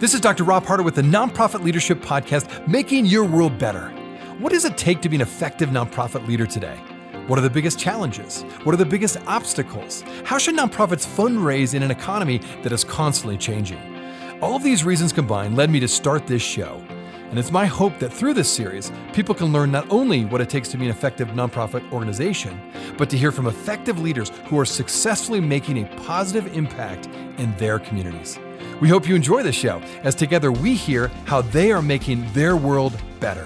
This is Dr. Rob Harter with the Nonprofit Leadership Podcast, Making Your World Better. What does it take to be an effective nonprofit leader today? What are the biggest challenges? What are the biggest obstacles? How should nonprofits fundraise in an economy that is constantly changing? All of these reasons combined led me to start this show. And it's my hope that through this series, people can learn not only what it takes to be an effective nonprofit organization, but to hear from effective leaders who are successfully making a positive impact in their communities. We hope you enjoy this show, as together we hear how they are making their world better.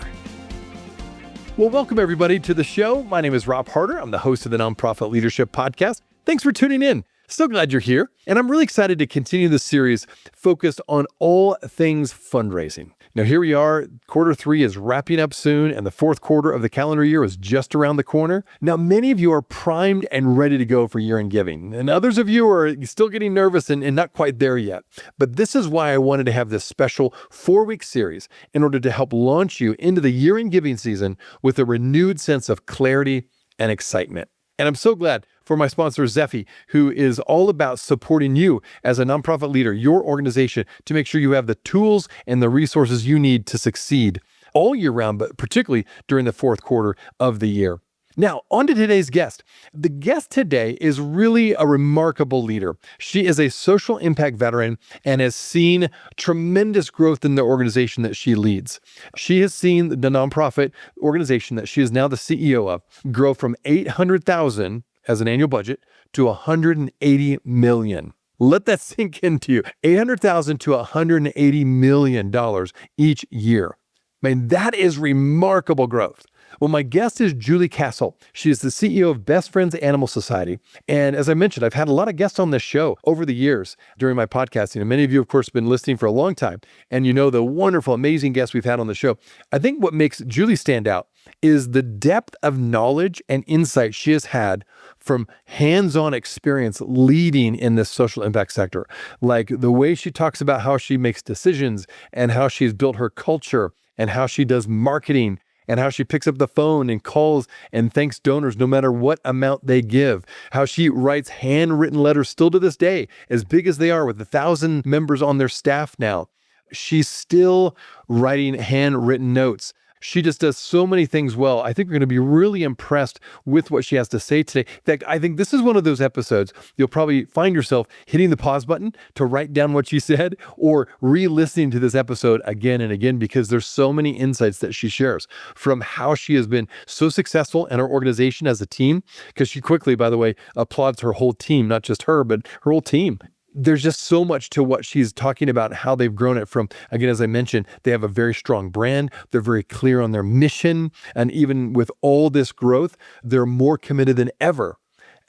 Well, welcome everybody to the show. My name is Rob Harter. I'm the host of the Nonprofit Leadership Podcast. Thanks for tuning in. So glad you're here. And I'm really excited to continue this series focused on all things fundraising. Now, here we are. Quarter 3 is wrapping up soon, and the fourth quarter of the calendar year is just around the corner. Now, many of you are primed and ready to go for year-end giving, and others of you are still getting nervous and not quite there yet. But this is why I wanted to have this special 4-week series in order to help launch you into the year-end giving season with a renewed sense of clarity and excitement. And I'm so glad for my sponsor, Zeffy, who is all about supporting you as a nonprofit leader, your organization, to make sure you have the tools and the resources you need to succeed all year round, but particularly during the fourth quarter of the year. Now, on to today's guest. The guest today is really a remarkable leader. She is a social impact veteran and has seen tremendous growth in the organization that she leads. She has seen the nonprofit organization that she is now the CEO of grow from $800,000 as an annual budget to $180 million. Let that sink into you. $800,000 to $180 million each year. I mean, that is remarkable growth. Well, my guest is Julie Castle. She is the CEO of Best Friends Animal Society. And as I mentioned, I've had a lot of guests on this show over the years during my podcasting. And many of you, of course, have been listening for a long time. And you know the wonderful, amazing guests we've had on the show. I think what makes Julie stand out is the depth of knowledge and insight she has had from hands-on experience leading in this social impact sector. Like the way she talks about how she makes decisions and how she's built her culture and how she does marketing and how she picks up the phone and calls and thanks donors no matter what amount they give, how she writes handwritten letters still to this day, as big as they are with 1,000 members on their staff now. She's still writing handwritten notes. She just does so many things well. I think we're going to be really impressed with what she has to say today. In fact, I think this is one of those episodes you'll probably find yourself hitting the pause button to write down what she said or re-listening to this episode again and again because there's so many insights that she shares from how she has been so successful in her organization as a team, because she quickly, by the way, applauds her whole team, not just her, but her whole team. There's just so much to what she's talking about, how they've grown it from, again, as I mentioned, they have a very strong brand. They're very clear on their mission. And even with all this growth, they're more committed than ever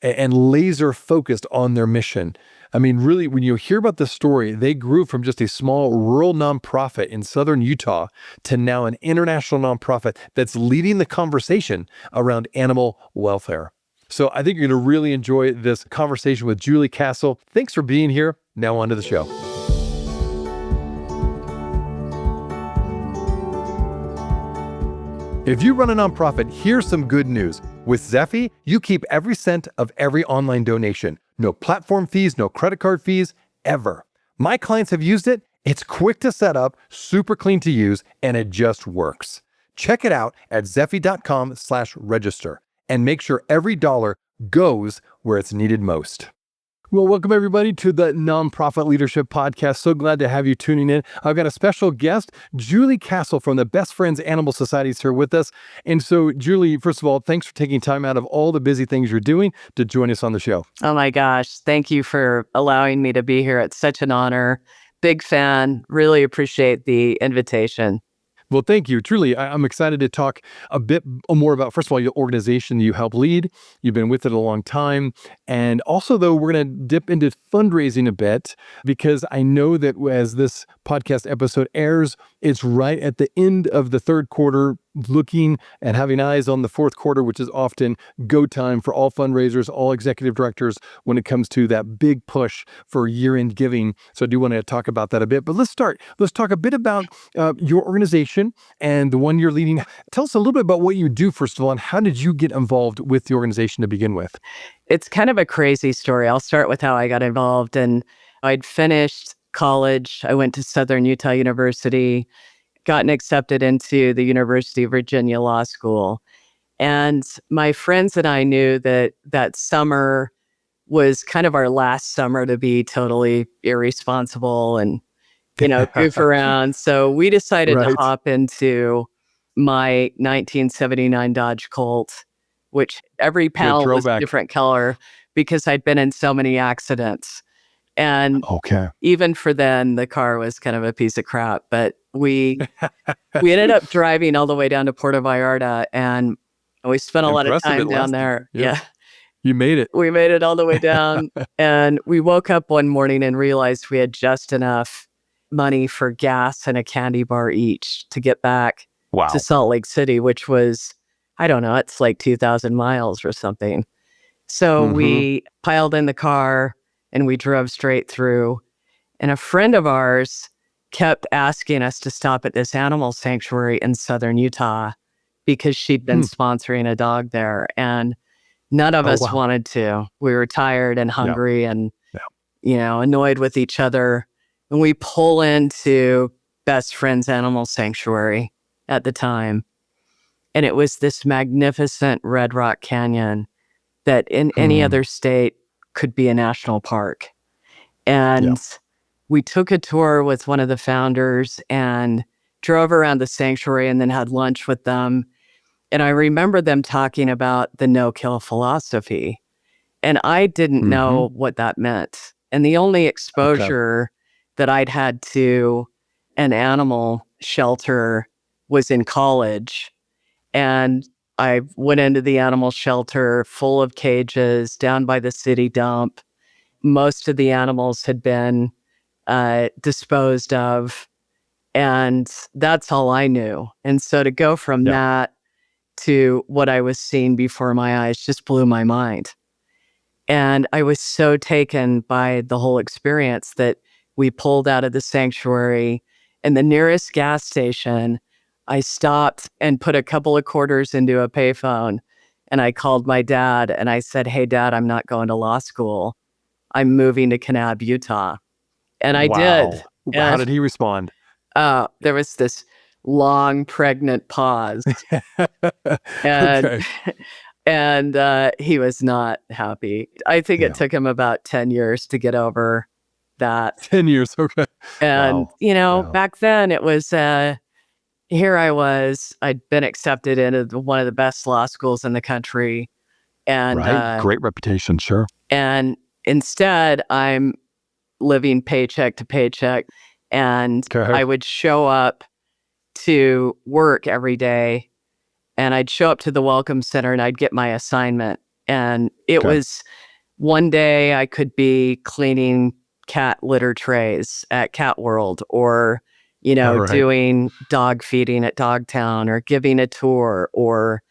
and laser focused on their mission. I mean, really, when you hear about this story, they grew from just a small rural nonprofit in southern Utah to now an international nonprofit that's leading the conversation around animal welfare. So I think you're going to really enjoy this conversation with Julie Castle. Thanks for being here. Now on to the show. If you run a nonprofit, here's some good news. With Zeffy, you keep every cent of every online donation. No platform fees, no credit card fees, ever. My clients have used it. It's quick to set up, super clean to use, and it just works. Check it out at zeffy.com/register. And make sure every dollar goes where it's needed most. Well, welcome everybody to the Nonprofit Leadership Podcast. So glad to have you tuning in. I've got a special guest, Julie Castle from the Best Friends Animal Society is here with us. And so, Julie, first of all, thanks for taking time out of all the busy things you're doing to join us on the show. Oh my gosh. Thank you for allowing me to be here. It's such an honor. Big fan. Really appreciate the invitation. Well, thank you. Truly, I'm excited to talk a bit more about, first of all, your organization you help lead. You've been with it a long time. And also, though, we're going to dip into fundraising a bit because I know that as this podcast episode airs, it's right at the end of the third quarter, looking and having eyes on the fourth quarter, which is often go time for all fundraisers, all executive directors when it comes to that big push for year-end giving. So I do want to talk about that a bit. But let's start. Let's talk a bit about your organization and the one you're leading. Tell us a little bit about what you do, first of all, and how did you get involved with the organization to begin with? It's kind of a crazy story. I'll start with how I got involved. And I'd finished college. I went to Southern Utah University, gotten accepted into the University of Virginia Law School. And my friends and I knew that that summer was kind of our last summer to be totally irresponsible and, goof around. So we decided to Right. hop into my 1979 Dodge Colt, which every Good panel was a throwback. different color because I'd been in so many accidents. And Okay. even for then, the car was kind of a piece of crap. But we ended up driving all the way down to Puerto Vallarta, and we spent a lot of Impressive it time down lasted. there. Yeah. Yeah, You made it. we made it all the way down, and we woke up one morning and realized we had just enough money for gas and a candy bar each to get back Wow. to Salt Lake City, which was, I don't know, it's like 2,000 miles or something. So we piled in the car and we drove straight through. And a friend of ours kept asking us to stop at this animal sanctuary in southern Utah because she'd been sponsoring a dog there. And none of Oh, us wow. wanted to. We were tired and hungry and, Yeah. annoyed with each other. And we pull into Best Friends Animal Sanctuary at the time. And it was this magnificent Red Rock Canyon that in any other state could be a national park. And we took a tour with one of the founders and drove around the sanctuary and then had lunch with them. And I remember them talking about the no-kill philosophy. And I didn't know what that meant. And the only exposure that I'd had to an animal shelter was in college. And I went into the animal shelter full of cages down by the city dump. Most of the animals had been disposed of. And that's all I knew. And so to go from that to what I was seeing before my eyes just blew my mind. And I was so taken by the whole experience that we pulled out of the sanctuary, and the nearest gas station, I stopped and put a couple of quarters into a payphone. And I called my dad and I said, "Hey, Dad, I'm not going to law school. I'm moving to Kanab, Utah." And I did. How And did he respond? there was this long, pregnant pause. And Okay. and he was not happy. I think it took him about 10 years to get over that. 10 years. Okay. And, Wow. back then it was, here I was, I'd been accepted into one of the best law schools in the country. And, Right. Great reputation. Sure. and instead I'm living paycheck to paycheck. And Okay. I would show up to work every day, and I'd show up to the Welcome Center and I'd get my assignment. And it was one day I could be cleaning cat litter trays at Cat World, or, doing dog feeding at Dogtown, or giving a tour, or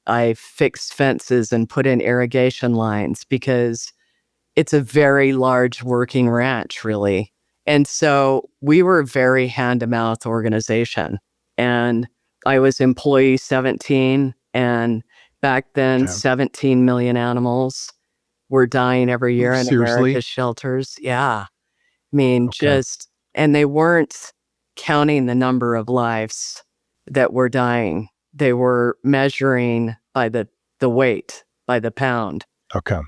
I fixed fences and put in irrigation lines because it's a very large working ranch, really. And so we were a very hand-to-mouth organization. And I was employee 17, and back then, 17 million animals were dying every year in Seriously? America's shelters. Yeah. I mean, and they weren't counting the number of lives that were dying. They were measuring by the weight, by the pound. Okay.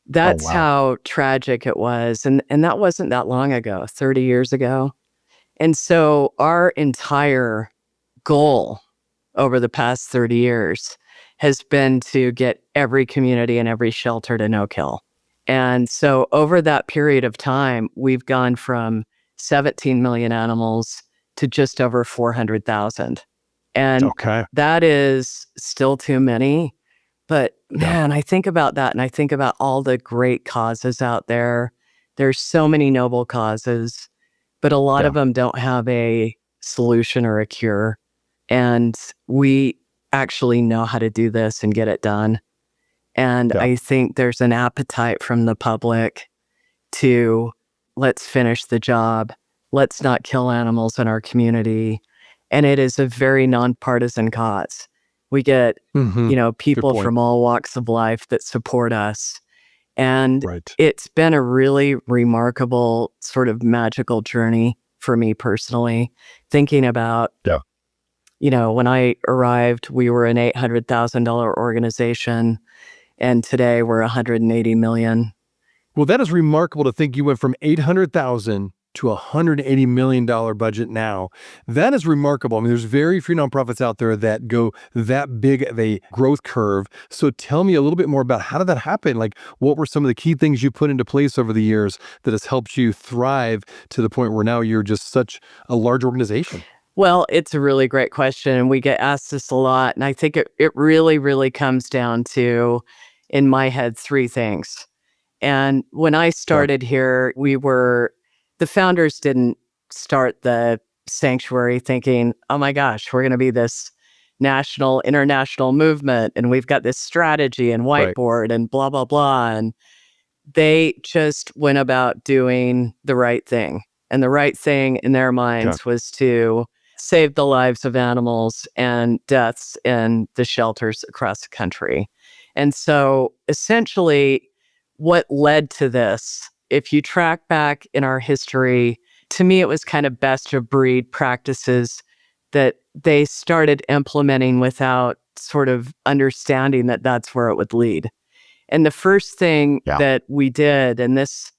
That's wow. how tragic it was. And that wasn't that long ago, 30 years ago. And so our entire goal over the past 30 years has been to get every community and every shelter to no kill. And so over that period of time, we've gone from 17 million animals to just over 400,000. And that is still too many. But man, I think about that and I think about all the great causes out there. There's so many noble causes, but a lot of them don't have a solution or a cure. And we actually know how to do this and get it done. And I think there's an appetite from the public to, let's finish the job. Let's not kill animals in our community. And it is a very nonpartisan cause. We get, people from all walks of life that support us. And Right. it's been a really remarkable sort of magical journey for me personally, thinking about, Yeah. when I arrived, we were an $800,000 organization, and today we're 180 million. Well, that is remarkable to think you went from 800,000 to $180 million budget now. That is remarkable. I mean, there's very few nonprofits out there that go that big of a growth curve. So tell me a little bit more about how did that happen? Like, what were some of the key things you put into place over the years that has helped you thrive to the point where now you're just such a large organization? Well, it's a really great question, and we get asked this a lot. And I think it really, really comes down to, in my head, three things. And when I Okay. started here, the founders didn't start the sanctuary thinking, oh my gosh, we're going to be this national, international movement, and we've got this strategy and Right. whiteboard and blah, blah, blah. And they just went about doing the right thing. And the right thing in their Okay. minds was to save the lives of animals and deaths in the shelters across the country. And so essentially, what led to this, if you track back in our history, to me, it was kind of best of breed practices that they started implementing without sort of understanding that that's where it would lead. And the first thing Yeah. that we did, and this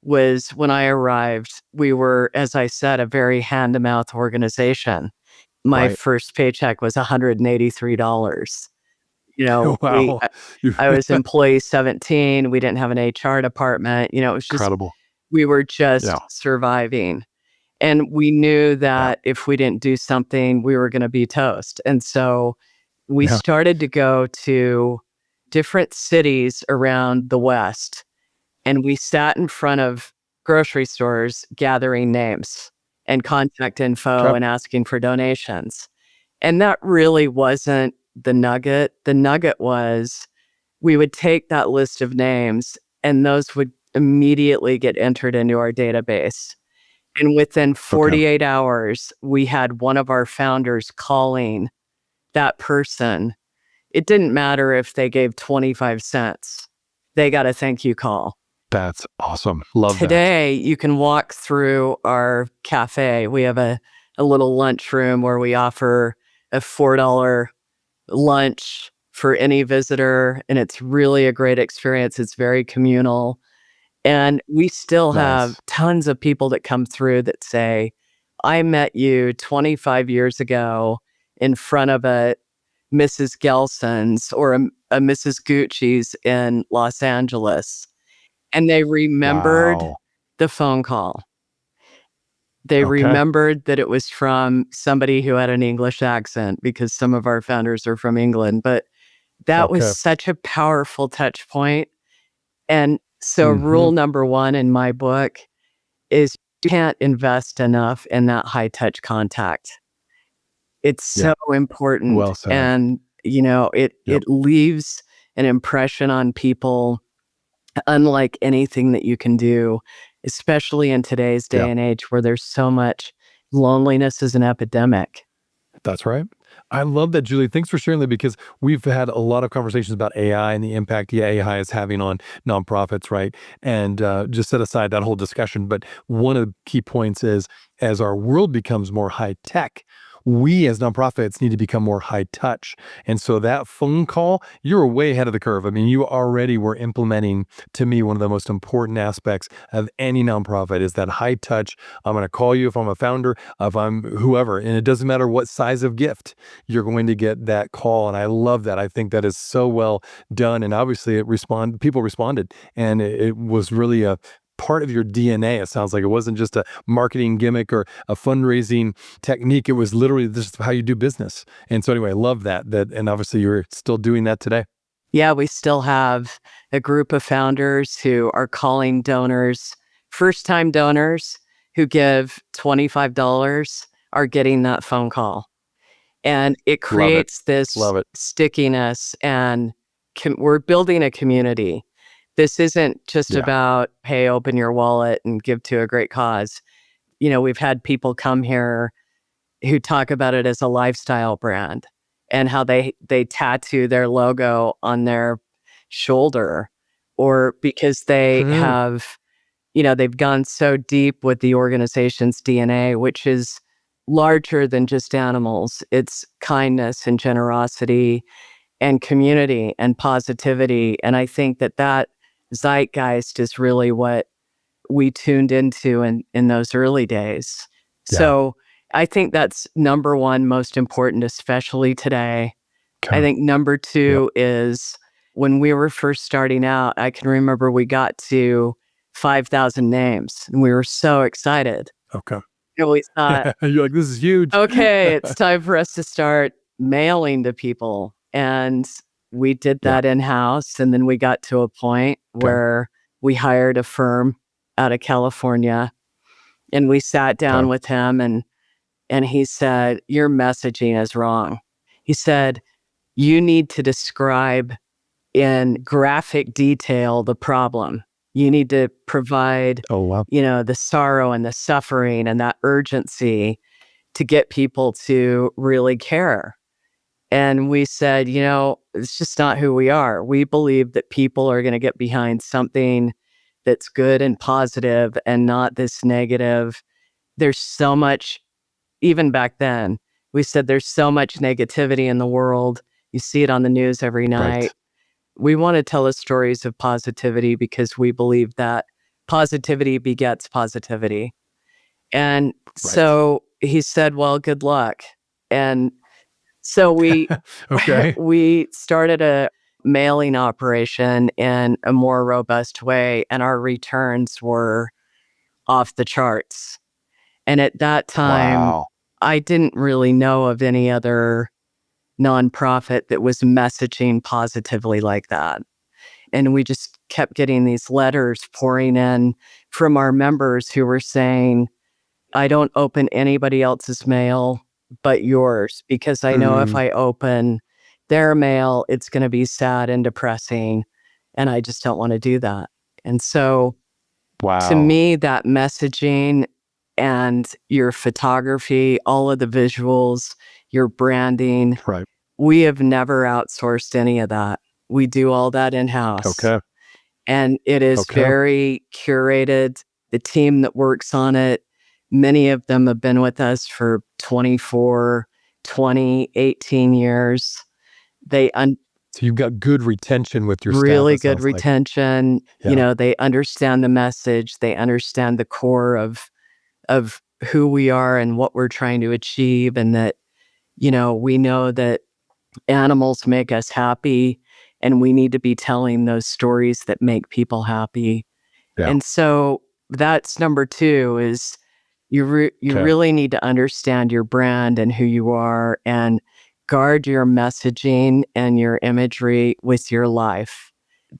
was when I arrived, we were, as I said, a very hand to mouth organization. My Right. first paycheck was $183. You know, Wow. You I was employee 17. We didn't have an HR department. It was just, incredible. we were Yeah. just surviving. And we knew Yeah. that if we didn't do something, we were going to be toast. And so we Yeah. started to go to different cities around the West, and we sat in front of grocery stores gathering names and contact info Okay. and asking for donations. And that really wasn't the nugget. The nugget was we would take that list of names and those would immediately get entered into our database. And within Okay. 48 hours, we had one of our founders calling that person. It didn't matter if they gave 25 cents. They got a thank you call. That's awesome. Love that. Today, you can walk through our cafe. We have a little lunchroom where we offer a $4 lunch for any visitor, and it's really a great experience. It's very communal. And we still have Nice. tons of people that come through that say, I met you 25 years ago in front of a Mrs. Gelson's or a Mrs. Gucci's in Los Angeles. And they remembered Wow. the phone call. They Okay. remembered that it was from somebody who had an English accent because some of our founders are from England. But that was Okay. such a powerful touch point. And so, Mhm. rule number one in my book is you can't invest enough in that high touch contact. It's Yeah. so important. Well said. And, it Yep. leaves an impression on people unlike anything that you can do, especially in today's Yeah. day and age where there's so much loneliness is an epidemic. That's right. I love that, Julie. Thanks for sharing that because we've had a lot of conversations about AI and the impact the AI is having on nonprofits, right? And just set aside that whole discussion. But one of the key points is as our world becomes more high tech, we as nonprofits need to become more high touch. And so that phone call, you're way ahead of the curve. I mean, you already were implementing, to me, one of the most important aspects of any nonprofit is that high touch. I'm going to call you if I'm a founder, if I'm whoever, and it doesn't matter what size of gift you're going to get that call. And I love that. I think that is so well done. And obviously people responded and it was really a part of your DNA. It sounds like it wasn't just a marketing gimmick or a fundraising technique. It was literally just how you do business. And so anyway, I love that, and obviously you're still doing that today. Yeah, we still have a group of founders who are calling donors, first time donors who give $25 are getting that phone call. And it Love it. creates this Love it. stickiness, and we're building a community. This isn't just Yeah. about, hey, open your wallet and give to a great cause. We've had people come here who talk about it as a lifestyle brand and how they tattoo their logo on their shoulder or because they have, they've gone so deep with the organization's DNA, which is larger than just animals. It's kindness and generosity and community and positivity. And I think that zeitgeist is really what we tuned into in those early days. Yeah. So I think that's number one, most important, especially today. I Okay. think number two is when we were first starting out, I can remember we got to 5,000 names and we were so excited. Okay. And we thought, You're like, this is huge. okay, it's time for us to start mailing to people. And we did Yeah. that in-house. And then we got to a point where we hired a firm out of California and we sat down with him and he said, your messaging is wrong. He said, you need to describe in graphic detail the problem. You need to provide, Oh, wow. the sorrow and the suffering and that urgency to get people to really care. And we said, it's just not who we are. We believe that people are going to get behind something that's good and positive and not this negative. There's so much, even back then, we said there's so much negativity in the world. You see it on the news every night. Right. We want to tell the stories of positivity because we believe that positivity begets positivity. And so he said, well, good luck. And so we Okay. we started a mailing operation in a more robust way, and our returns were off the charts. And at that time, Wow. I didn't really know of any other nonprofit that was messaging positively like that. And we just kept getting these letters pouring in from our members who were saying, I don't open anybody else's mail but yours because I know if I open their mail, it's going to be sad and depressing. And I just don't want to do that. And so to Wow. me, that messaging and your photography, all of the visuals, your branding, Right. we have never outsourced any of that. We do all that in-house. Okay. And it is Okay. very curated. The team that works on it, many of them have been with us for 24, 20, 18 years. They So you've got good retention with your staff. really it good sounds like. retention. Yeah. They understand the message. They understand the core of who we are and what we're trying to achieve. And that, we know that animals make us happy and we need to be telling those stories that make people happy. Yeah. And so that's number two is you Okay. really need to understand your brand and who you are and guard your messaging and your imagery with your life.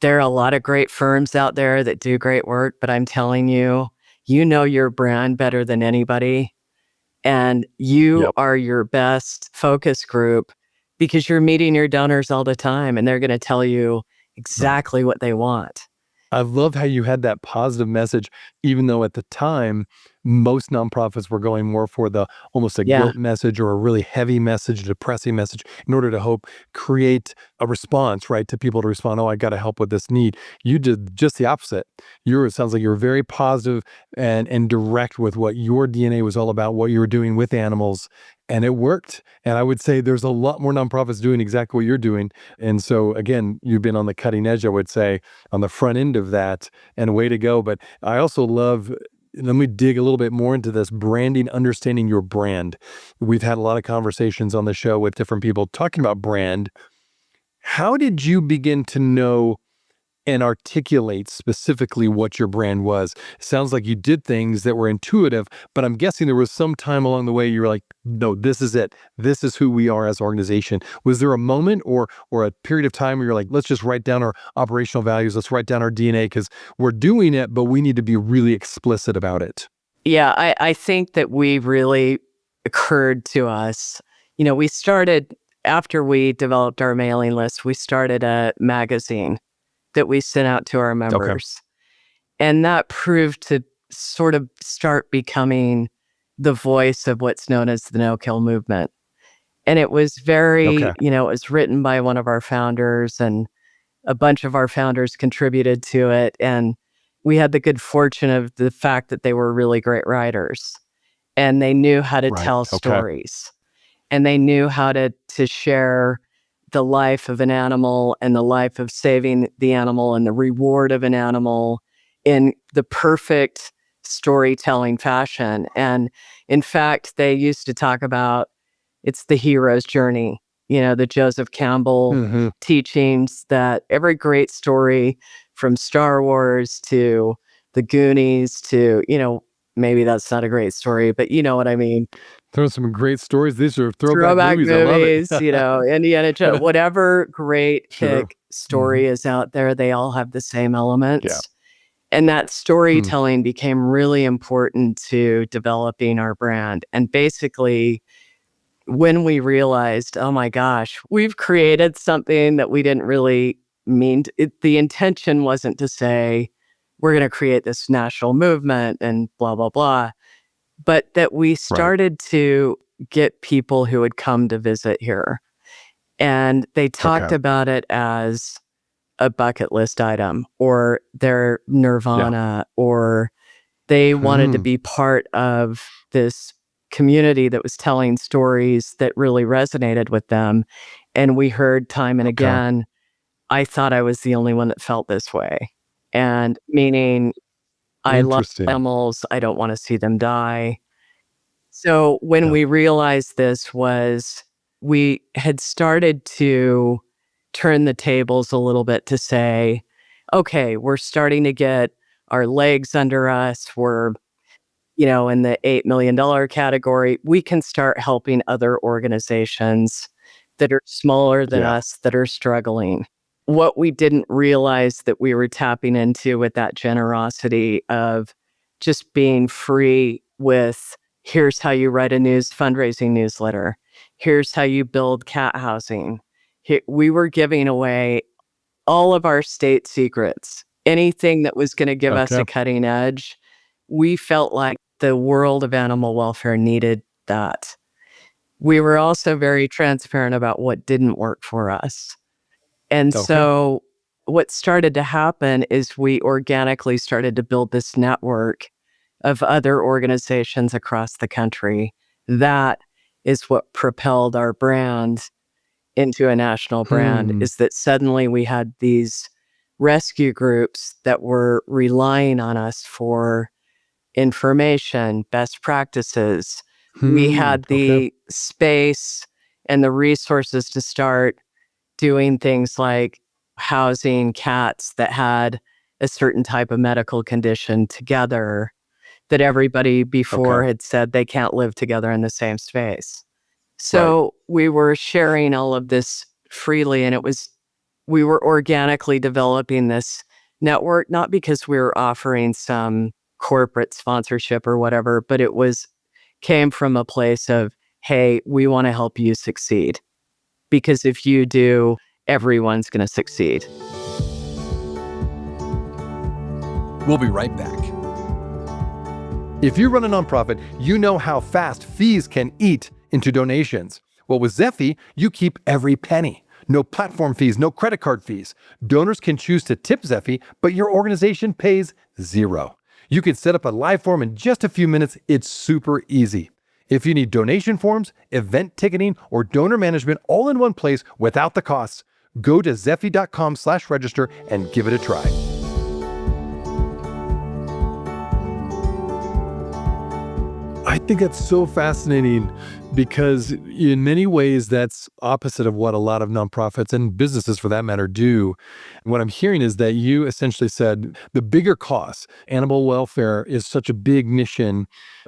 There are a lot of great firms out there that do great work, but I'm telling you, you know your brand better than anybody. And you Yep. are your best focus group because you're meeting your donors all the time and they're going to tell you exactly what they want. I love how you had that positive message, even though at the time, most nonprofits were going more for the almost a Yeah. guilt message or a really heavy message, a depressing message, in order to create a response, right, to people to respond, oh, I got to help with this need. You did just the opposite. It sounds like you were very positive and direct with what your DNA was all about, what you were doing with animals, and it worked. And I would say there's a lot more nonprofits doing exactly what you're doing. And so, again, you've been on the cutting edge, I would say, on the front end of that, and way to go. But I also love, let me dig a little bit more into this branding, understanding your brand. We've had a lot of conversations on the show with different people talking about brand. How did you begin to know and articulate specifically what your brand was? It sounds like you did things that were intuitive, but I'm guessing there was some time along the way you were like, no, this is it. This is who we are as an organization. Was there a moment or a period of time where you're like, let's just write down our operational values, let's write down our DNA because we're doing it, but we need to be really explicit about it? Yeah, I think that we really occurred to us. We started, after we developed our mailing list, we started a magazine that we sent out to our members. And that proved to sort of start becoming the voice of what's known as the no-kill movement. And it was very, Okay. it was written by one of our founders and a bunch of our founders contributed to it. And we had the good fortune of the fact that they were really great writers and they knew how to Right. tell Okay. stories and they knew how to share the life of an animal and the life of saving the animal and the reward of an animal in the perfect storytelling fashion. And in fact, they used to talk about it's the hero's journey, the Joseph Campbell Mm-hmm. teachings that every great story from Star Wars to the Goonies to, maybe that's not a great story, but you know what I mean. Throwing some great stories. These are throwback Throwback movies. I love movies, it. Indiana Jones, whatever great Sure. pick story is out there, they all have the same elements. And that Hmm. storytelling became really important to developing our brand. And basically, when we realized, oh my gosh, we've created something that we didn't really mean, the intention wasn't to say, we're going to create this national movement and blah, blah, blah, but that we Right. started to get people who would come to visit here. And they talked Okay. about it as a bucket list item or their nirvana, or they wanted to Hmm. be part of this community that was telling stories that really resonated with them. And we heard time and Okay. again, I thought I was the only one that felt this way. And meaning, I love Interesting. animals, I don't want to see them die. So when Yeah. we realized this was, we had started to turn the tables a little bit to say, okay, we're starting to get our legs under us. We're, in the $8 million category. We can start helping other organizations that are smaller than Yeah. us that are struggling. What we didn't realize that we were tapping into with that generosity of just being free with, here's how you write a fundraising newsletter. Here's how you build cat housing. We were giving away all of our state secrets, anything that was going to give us Okay. a cutting edge. We felt like the world of animal welfare needed that. We were also very transparent about what didn't work for us. And Okay. so what started to happen is we organically started to build this network of other organizations across the country. That is what propelled our brand into a national brand, Hmm. is that suddenly we had these rescue groups that were relying on us for information, best practices. We had Okay. the space and the resources to start doing things like housing cats that had a certain type of medical condition together that everybody before Okay. had said they can't live together in the same space. Right. So we were sharing all of this freely, and we were organically developing this network, not because we were offering some corporate sponsorship or whatever, but came from a place of, hey, we want to help you succeed. Because if you do, everyone's going to succeed. We'll be right back. If you run a nonprofit, you know how fast fees can eat into donations. Well, with Zeffy, you keep every penny. No platform fees, no credit card fees. Donors can choose to tip Zeffy, but your organization pays zero. You can set up a live form in just a few minutes. It's super easy. If you need donation forms, event ticketing, or donor management all in one place without the costs, go to zeffy.com/register and give it a try. I think that's so fascinating because in many ways that's opposite of what a lot of nonprofits and businesses for that matter do. And what I'm hearing is that you essentially said the bigger cost, animal welfare is such a big mission,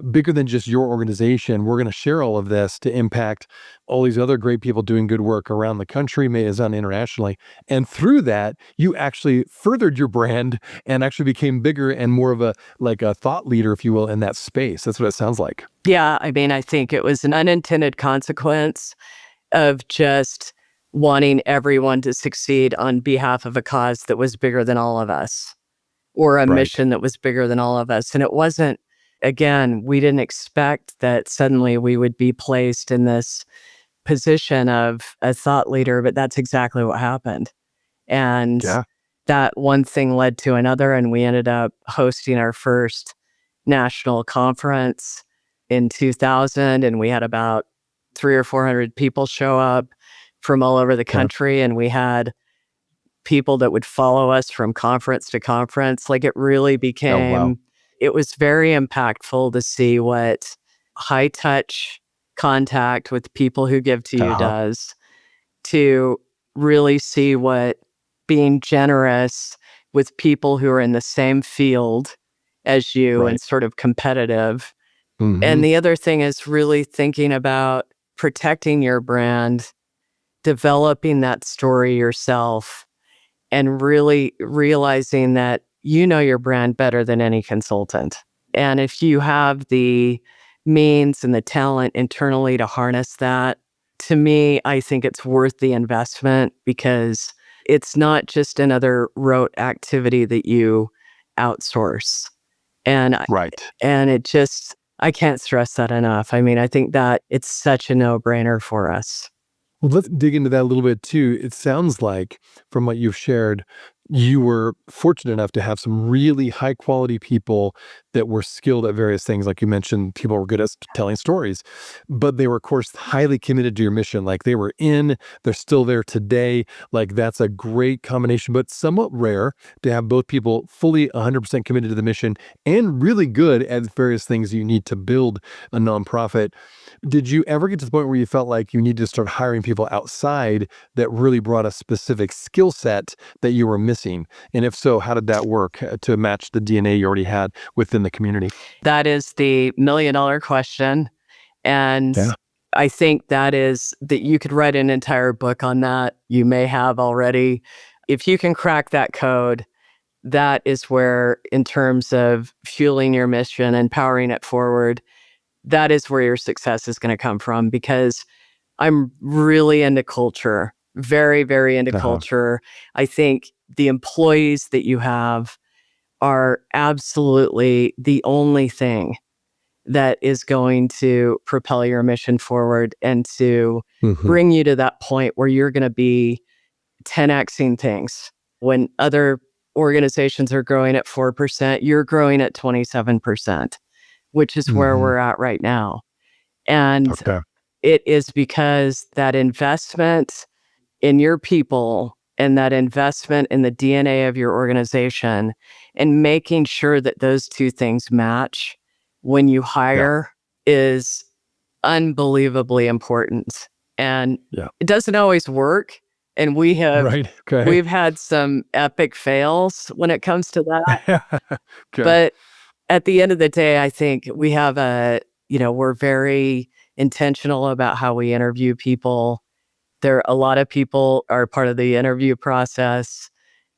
bigger than just your organization. We're going to share all of this to impact all these other great people doing good work around the country, may as on internationally. And through that, you actually furthered your brand and actually became bigger and more of a thought leader, if you will, in that space. That's what it sounds like. Yeah, I mean, I think it was an unintended consequence of just wanting everyone to succeed on behalf of a cause that was bigger than all of us, or a Right. mission that was bigger than all of us. And it wasn't, again, we didn't expect that suddenly we would be placed in this position of a thought leader, but that's exactly what happened. And Yeah. that one thing led to another, and we ended up hosting our first national conference in 2000, and we had about 300 or 400 people show up from all over the Okay. country, and we had people that would follow us from conference to conference. Like it really Oh, wow. became, it was very impactful to see what high touch contact with people who give to you Uh-huh. does, to really see what being generous with people who are in the same field as you and Right. sort of competitive. Mm-hmm. And the other thing is really thinking about protecting your brand, developing that story yourself, and really realizing that you know your brand better than any consultant. And if you have the means and the talent internally to harness that, to me, I think it's worth the investment because it's not just another rote activity that you outsource. And Right. it just, I can't stress that enough. I mean, I think that it's such a no-brainer for us. Well, let's dig into that a little bit too. It sounds like, from what you've shared, you were fortunate enough to have some really high quality people that were skilled at various things. Like you mentioned, people were good at telling stories, but they were, of course, highly committed to your mission. Like they're still there today. Like that's a great combination, but somewhat rare to have both people fully 100% committed to the mission and really good at various things you need to build a nonprofit. Did you ever get to the point where you felt like you needed to start hiring people outside that really brought a specific skill set that you were missing? And if so, how did that work to match the DNA you already had within the community? That is the $1 million question. And Yeah. I think that is that you could write an entire book on that. You may have already. If you can crack that code, that is where, in terms of fueling your mission and powering it forward, that is where your success is going to come from. Because I'm really into culture, very, very into Uh-huh. culture. I think the employees that you have are absolutely the only thing that is going to propel your mission forward and to Hmm. bring you to that point where you're going to be 10xing things. When other organizations are growing at 4%, you're growing at 27%, which is where Hmm. we're at right now. And Okay. it is because that investment in your people and that investment in the DNA of your organization and making sure that those two things match when you Yeah. hire is unbelievably important. And Yeah. it doesn't always work. And Right. Okay. we've had some epic fails when it comes to that. Okay. But at the end of the day, I think we have we're very intentional about how we interview people. A lot of people are part of the interview process.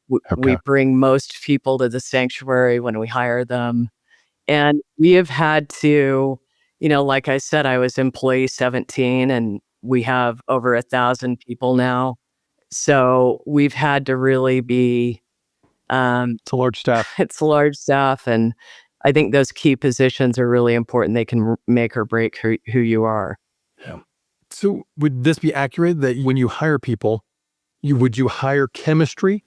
We Okay. bring most people to the sanctuary when we hire them. And we have had to, like I said, I was employee 17 and we have over 1,000 people now. So we've had to really be, um, It's a large staff. it's a large staff. And I think those key positions are really important. They can make or break who you are. Yeah. So would this be accurate that when you hire people, would you hire chemistry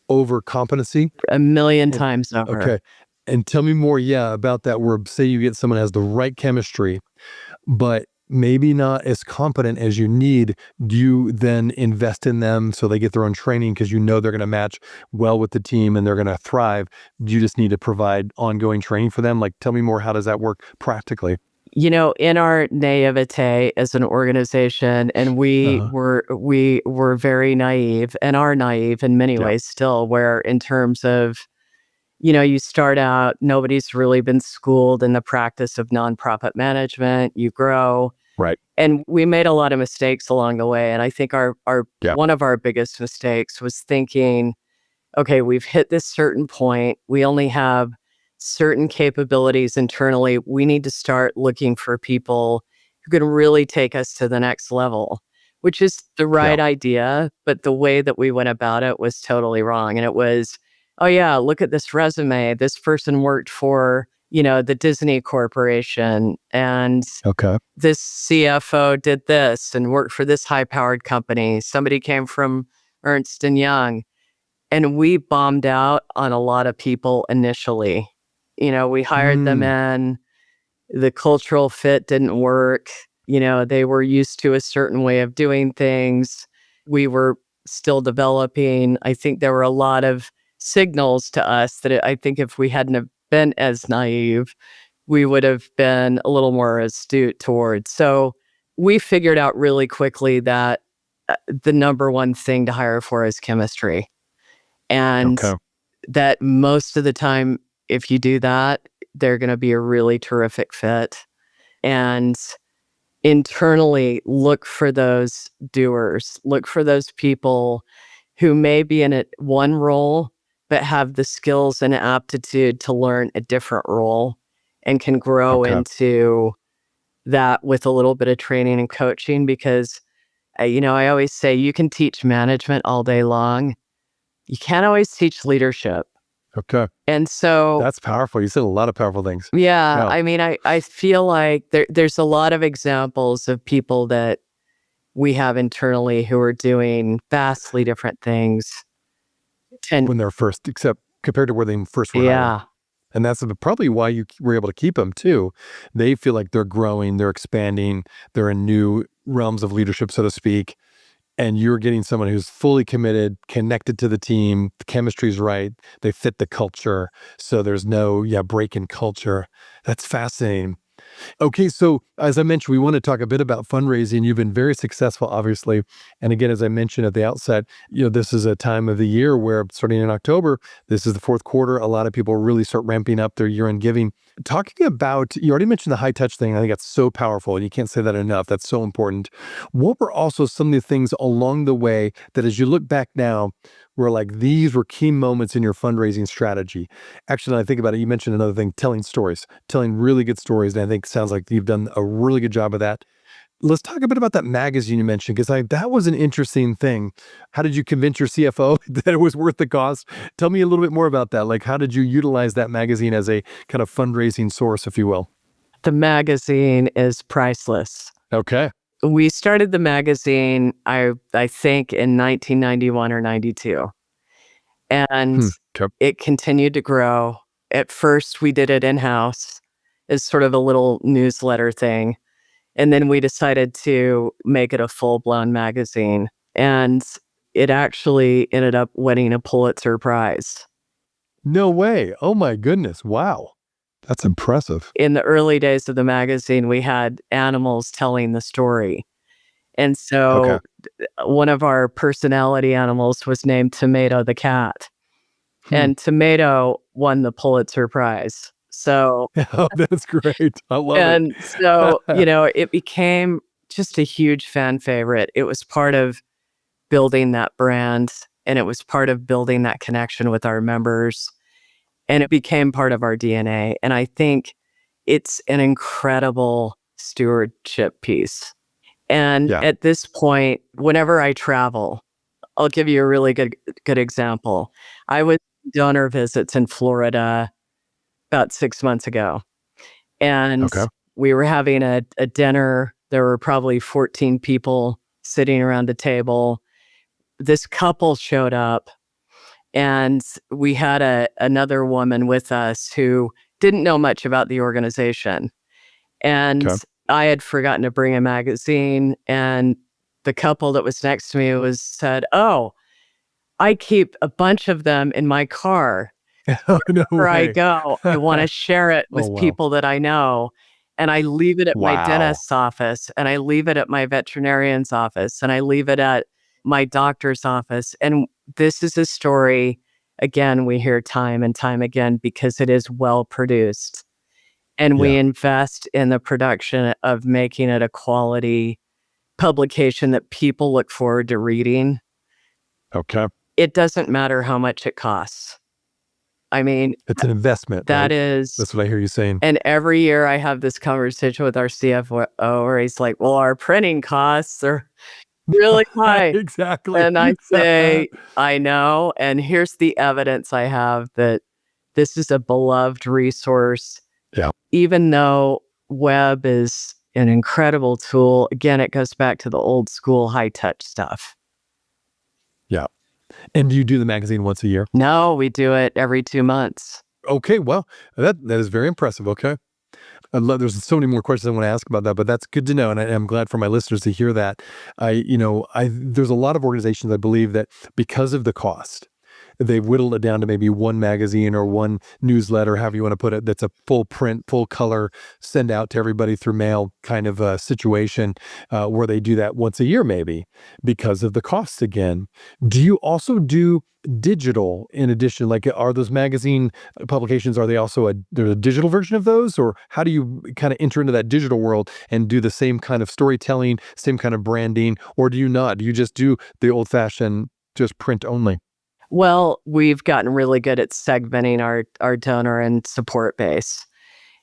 over competency? A million And times over. okay. And tell me more, yeah, about that where say you get someone who has the right chemistry, but maybe not as competent as you need. Do you then invest in them so they get their own training because you know they're going to match well with the team and they're going to thrive? Do you just need to provide ongoing training for them? Like, tell me more. How does that work practically? In our naivete as an organization, and Uh-huh. we were very naive and are naive in many Yeah. ways still, where in terms of, you start out, nobody's really been schooled in the practice of nonprofit management, you grow, Right. and we made a lot of mistakes along the way. And I think our Yeah. one of our biggest mistakes was thinking, okay, we've hit this certain point. We only have certain capabilities internally. We need to start looking for people who can really take us to the next level, which is the Yeah. right idea. But the way that we went about it was totally wrong. And it was, oh, yeah, look at this resume. This person worked for, the Disney Corporation, and Okay. this CFO did this and worked for this high powered company. Somebody came from Ernst and Young. And we bombed out on a lot of people initially. We hired them in, the cultural fit didn't work. They were used to a certain way of doing things. We were still developing. I think there were a lot of signals to us that I think if we hadn't have been as naive, we would have been a little more astute towards. So we figured out really quickly that the number one thing to hire for is chemistry. And Okay. that most of the time, if you do that, they're going to be a really terrific fit. And internally, look for those doers, look for those people who may be in one role, but have the skills and aptitude to learn a different role and can grow Okay. into that with a little bit of training and coaching. Because, I always say you can teach management all day long. You can't always teach leadership. Okay. And so, That's powerful. You said a lot of powerful things. yeah, Wow. I mean, I feel like there's a lot of examples of people that we have internally who are doing vastly different things. When they're first, except compared to where they first were hired. Yeah, And that's probably why you were able to keep them too. They feel like they're growing, they're expanding, they're in new realms of leadership, so to speak. And you're getting someone who's fully committed, connected to the team, the chemistry's right, they fit the culture. So there's no, break in culture. That's fascinating. Okay, so as I mentioned, we want to talk a bit about fundraising. You've been very successful, obviously. And again, as I mentioned at the outset, this is a time of the year where starting in October, this is the fourth quarter, a lot of people really start ramping up their year-end giving. Talking about, you already mentioned the high touch thing. I think that's so powerful. And you can't say that enough. That's so important. What were also some of the things along the way that as you look back now, were like these were key moments in your fundraising strategy? Actually, when I think about it, you mentioned another thing, telling stories, telling really good stories. And I think sounds like you've done a really good job of that. Let's talk a bit about that magazine you mentioned, because that was an interesting thing. How did you convince your CFO that it was worth the cost? Tell me a little bit more about that. Like, how did you utilize that magazine as a kind of fundraising source, if you will? the magazine is priceless. Okay. We started the magazine, I think, in 1991 or 92. And Okay. it continued to grow. At first, we did it in-house as sort of a little newsletter thing. And then we decided to make it a full-blown magazine. And it actually ended up winning a Pulitzer Prize. No way. Oh my goodness. Wow. That's impressive. In the early days of the magazine, we had animals telling the story. And Okay. so one of our personality animals was named Tomato the cat. Hmm. And Tomato won the Pulitzer Prize. So, Oh, that's great. I love it. and so, it became just a huge fan favorite. It was part of building that brand, and it was part of building that connection with our members, and it became part of our DNA. And I think it's an incredible stewardship piece. And Yeah. at this point, whenever I travel, I'll give you a really good example. I was donor visits in Florida about 6 months ago, and Okay. we were having a dinner. There were probably 14 people sitting around a table. This couple showed up, and we had another woman with us who didn't know much about the organization. And Okay. I had forgotten to bring a magazine, and the couple that was next to me said, "Oh, I keep a bunch of them in my car. Oh, no Wherever I way. go, I wanna share it Oh, with wow. people that I know, and I leave it at my Wow. dentist's office, and I leave it at my veterinarian's office, and I leave it at my doctor's office." And this is a story, again, we hear time and time again because it is well produced, and we Yeah. invest in the production of making it a quality publication that people look forward to reading. Okay. It doesn't matter how much it costs. I mean, It's an investment, that right? is. That's what I hear you saying. And every year I have this conversation with our CFO where he's like, "Well, our printing costs are really high." Exactly. And I say, "I know, and here's the evidence I have that this is a beloved resource." Yeah. Even though web is an incredible tool, again, it goes back to the old school high touch stuff. Yeah. And do you do the magazine once a year? No, we do it every 2 months. Okay, well, that is very impressive. Okay. There's so many more questions I want to ask about that, but that's good to know, and I'm glad for my listeners to hear that. There's a lot of organizations I believe that because of the cost, they've whittled it down to maybe one magazine or one newsletter, however you want to put it, that's a full print, full color, send out to everybody through mail kind of a situation where they do that once a year maybe because of the costs again. Do you also do digital in addition? Like, are those magazine publications, are they also there's a digital version of those? Or how do you kind of enter into that digital world and do the same kind of storytelling, same kind of branding, or do you not? Do you just do the old fashioned, just print only? Well, we've gotten really good at segmenting our donor and support base.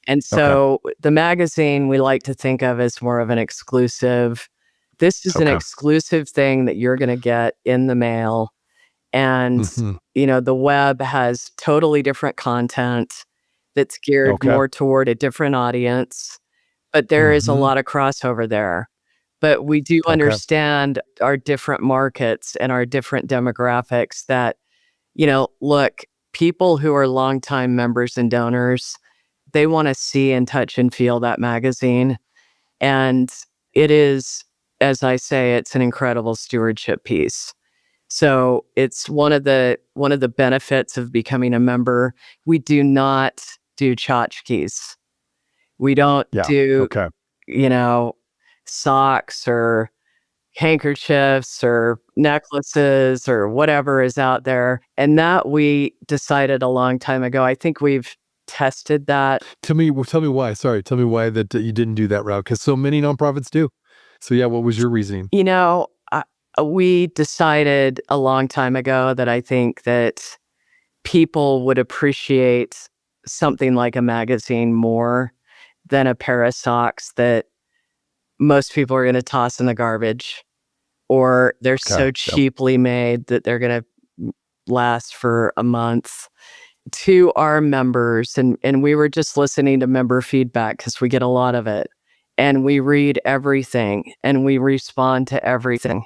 And Okay. so the magazine we like to think of as more of an exclusive. This is an Okay. exclusive thing that you're going to get in the mail. And, Hmm. the web has totally different content that's geared Okay. more toward a different audience, but there is a Hmm. lot of crossover there. But we do Okay. understand our different markets and our different demographics that, look, people who are longtime members and donors, they want to see and touch and feel that magazine. And it is, as I say, it's an incredible stewardship piece. So it's one of the benefits of becoming a member. We do not do tchotchkes. We don't Yeah. do, Okay. you know, socks or handkerchiefs or necklaces or whatever is out there. And that we decided a long time ago. I think we've tested that. Tell me why. Sorry. Tell me why that you didn't do that route, because so many nonprofits do. So yeah, what was your reasoning? You know, I, we decided a long time ago that I think that people would appreciate something like a magazine more than a pair of socks that most people are going to toss in the garbage, or they're Okay. so Yep. cheaply made that they're going to last for a month. To our members, and we were just listening to member feedback because we get a lot of it, and we read everything and we respond to everything.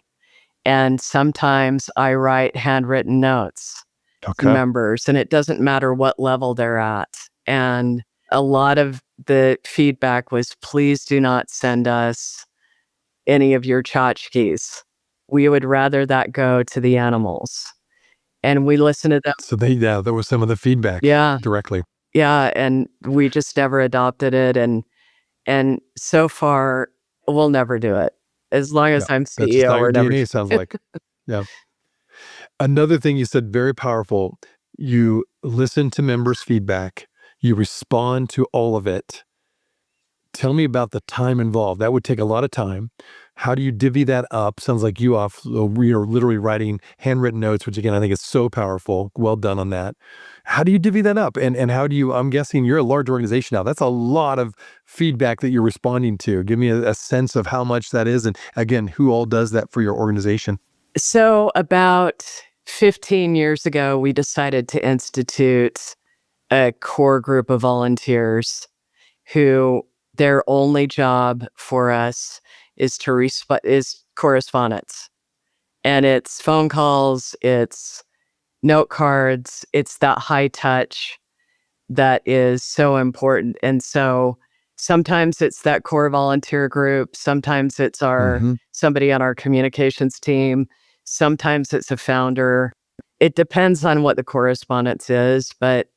And sometimes I write handwritten notes to Okay. members, and it doesn't matter what level they're at. And a lot of the feedback was, please do not send us any of your tchotchkes. We would rather that go to the animals. And we listen to them. So that was some of the feedback Yeah. directly. Yeah. And we just never adopted it. And so far, we'll never do it. As long Yeah. as I'm That's just CEO, not your we're never. DNA, sounds like. Yeah. Another thing you said, very powerful. You listen to members' feedback. You respond to all of it. Tell me about the time involved. That would take a lot of time. How do you divvy that up? Sounds like you're literally writing handwritten notes, which again, I think is so powerful. Well done on that. How do you divvy that up? And how do you, I'm guessing you're a large organization now. That's a lot of feedback that you're responding to. Give me a sense of how much that is. And again, who all does that for your organization? So about 15 years ago, we decided to institute a core group of volunteers who their only job for us is is correspondence. And it's phone calls, it's note cards, it's that high touch that is so important. And so sometimes it's that core volunteer group, sometimes it's our Hmm. somebody on our communications team, sometimes it's a founder. It depends on what the correspondence is, but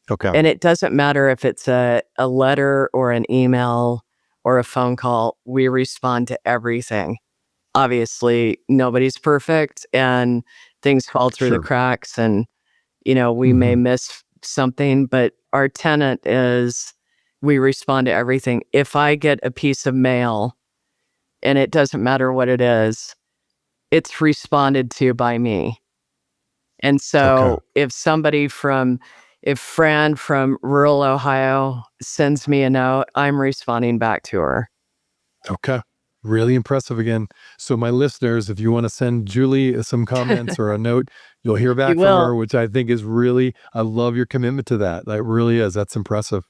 Okay. and it doesn't matter if it's a letter or an email or a phone call, we respond to everything. Obviously, nobody's perfect and things fall through the Sure. cracks, and we may Hmm. miss something, but our tenet is we respond to everything. If I get a piece of mail and it doesn't matter what it is, it's responded to by me. And Okay. so if Fran from rural Ohio sends me a note, I'm responding back to her. Okay. Really impressive again. So my listeners, if you want to send Julie some comments or a note, you'll hear You back from will. her, which I think is really, I love your commitment to that. That really is. That's impressive.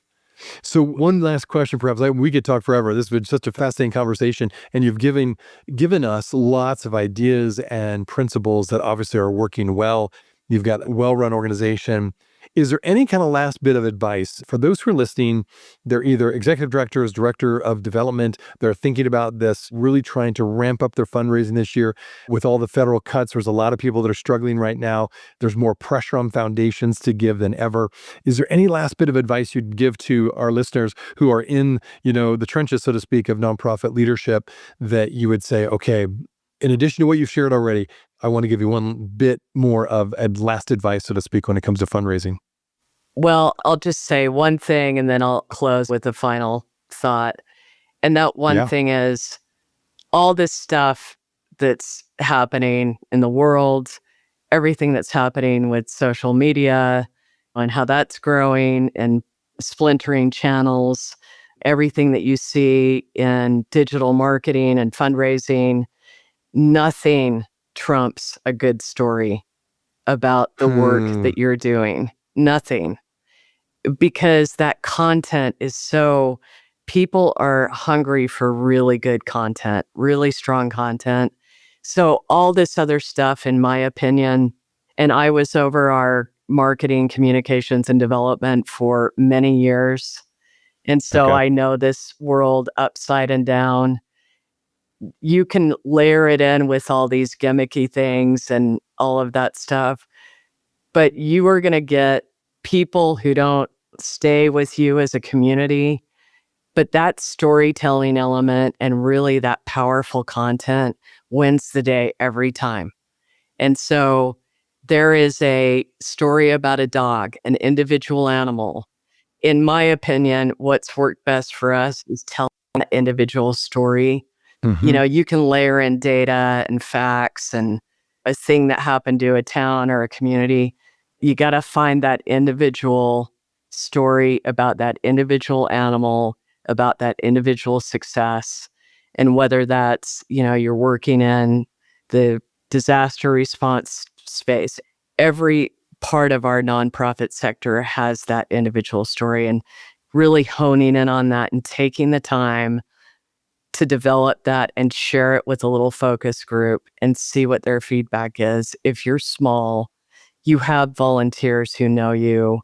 So one last question, perhaps. We could talk forever. This has been such a fascinating conversation, and you've given us lots of ideas and principles that obviously are working well. You've got a well-run organization. Is there any kind of last bit of advice for those who are listening? They're either executive directors, director of development. They're thinking about this, really trying to ramp up their fundraising this year. With all the federal cuts, there's a lot of people that are struggling right now. There's more pressure on foundations to give than ever. Is there any last bit of advice you'd give to our listeners who are in, the trenches, so to speak, of nonprofit leadership that you would say, okay, in addition to what you've shared already, I want to give you one bit more of last advice, so to speak, when it comes to fundraising? Well, I'll just say one thing and then I'll close with a final thought. And that one Yeah. thing is all this stuff that's happening in the world, everything that's happening with social media and how that's growing and splintering channels, everything that you see in digital marketing and fundraising, nothing trumps a good story about the work Hmm. that you're doing. Nothing. Because that content is so, people are hungry for really good content, really strong content. So all this other stuff, in my opinion, and I was over our marketing, communications, and development for many years. And so Okay. I know this world upside and down. You can layer it in with all these gimmicky things and all of that stuff, but you are going to get people who don't stay with you as a community. But that storytelling element and really that powerful content wins the day every time. And so there is a story about a dog, an individual animal. In my opinion, what's worked best for us is telling that individual story. Hmm. You can layer in data and facts and a thing that happened to a town or a community. You got to find that individual story about that individual animal, about that individual success. And whether that's, you're working in the disaster response space, every part of our nonprofit sector has that individual story, and really honing in on that and taking the time to develop that and share it with a little focus group and see what their feedback is. If you're small, you have volunteers who know you,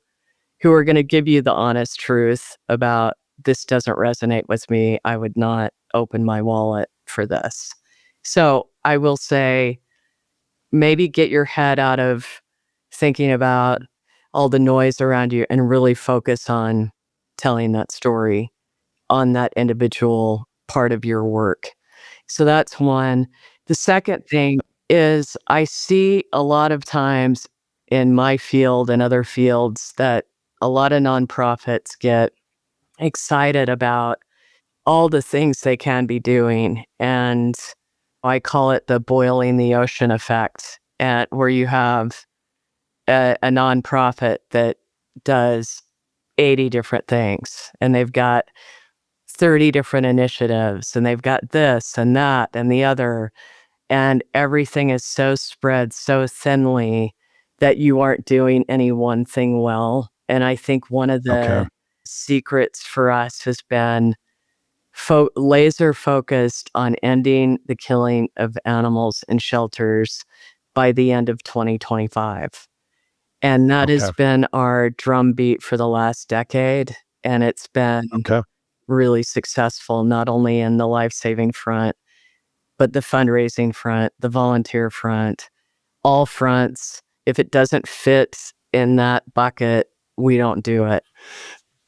who are going to give you the honest truth about, this doesn't resonate with me. I would not open my wallet for this. So I will say, maybe get your head out of thinking about all the noise around you and really focus on telling that story on that individual part of your work. So that's one. The second thing is, I see a lot of times in my field and other fields that a lot of nonprofits get excited about all the things they can be doing. And I call it the boiling the ocean effect, where you have a nonprofit that does 80 different things, and they've got 30 different initiatives, and they've got this and that and the other, and everything is so spread so thinly that you aren't doing any one thing well. And I think one of Okay. the secrets for us has been laser focused on ending the killing of animals in shelters by the end of 2025. And that has Okay. been our drumbeat for the last decade. And it's been Okay. really successful, not only in the life-saving front, but the fundraising front, the volunteer front, all fronts. If it doesn't fit in that bucket, we don't do it.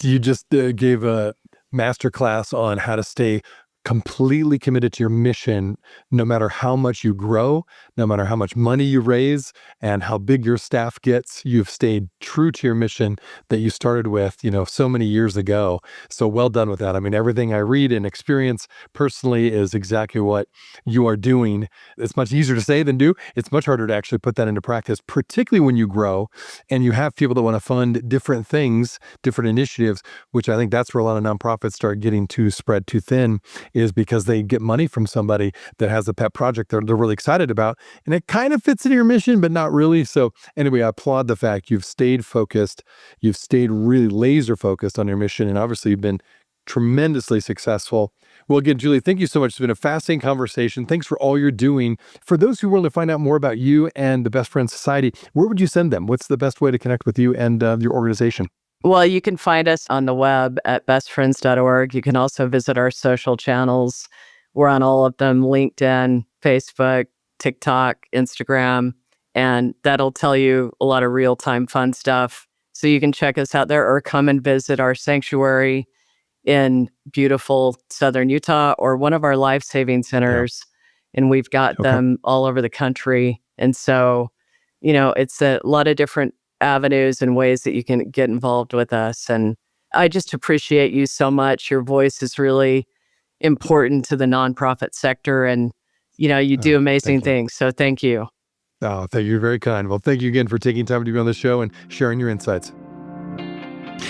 You just gave a masterclass on how to stay completely committed to your mission, no matter how much you grow, no matter how much money you raise, and how big your staff gets. You've stayed true to your mission that you started with, so many years ago. So well done with that. I mean, everything I read and experience personally is exactly what you are doing. It's much easier to say than do. It's much harder to actually put that into practice, particularly when you grow and you have people that want to fund different things, different initiatives, which I think that's where a lot of nonprofits start getting too spread too thin, is because they get money from somebody that has a pet project they're really excited about. And it kind of fits into your mission, but not really. So anyway, I applaud the fact you've stayed focused. You've stayed really laser focused on your mission. And obviously you've been tremendously successful. Well, again, Julie, thank you so much. It's been a fascinating conversation. Thanks for all you're doing. For those who want to find out more about you and the Best Friends Society, where would you send them? What's the best way to connect with you and your organization? Well, you can find us on the web at bestfriends.org. You can also visit our social channels. We're on all of them: LinkedIn, Facebook, TikTok, Instagram, and that'll tell you a lot of real-time fun stuff. So you can check us out there or come and visit our sanctuary in beautiful southern Utah or one of our life-saving centers. And we've got them all over the country. And so, it's a lot of different avenues and ways that you can get involved with us. And I just appreciate you so much. Your voice is really important to the nonprofit sector, and you do amazing things. So thank you. Oh, thank you. You're very kind. Well, thank you again for taking time to be on the show and sharing your insights.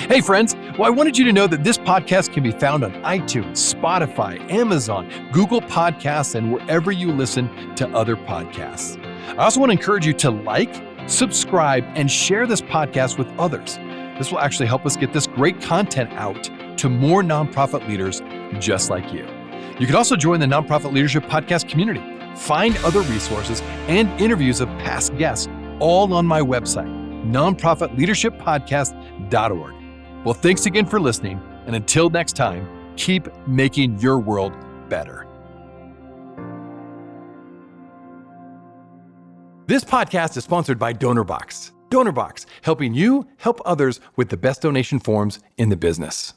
Hey, friends. Well, I wanted you to know that this podcast can be found on iTunes, Spotify, Amazon, Google Podcasts, and wherever you listen to other podcasts. I also want to encourage you to like, subscribe, and share this podcast with others. This will actually help us get this great content out to more nonprofit leaders just like you. You can also join the Nonprofit Leadership Podcast community. Find other resources and interviews of past guests all on my website, nonprofitleadershippodcast.org. Well, thanks again for listening, and until next time, keep making your world better. This podcast is sponsored by DonorBox. DonorBox, helping you help others with the best donation forms in the business.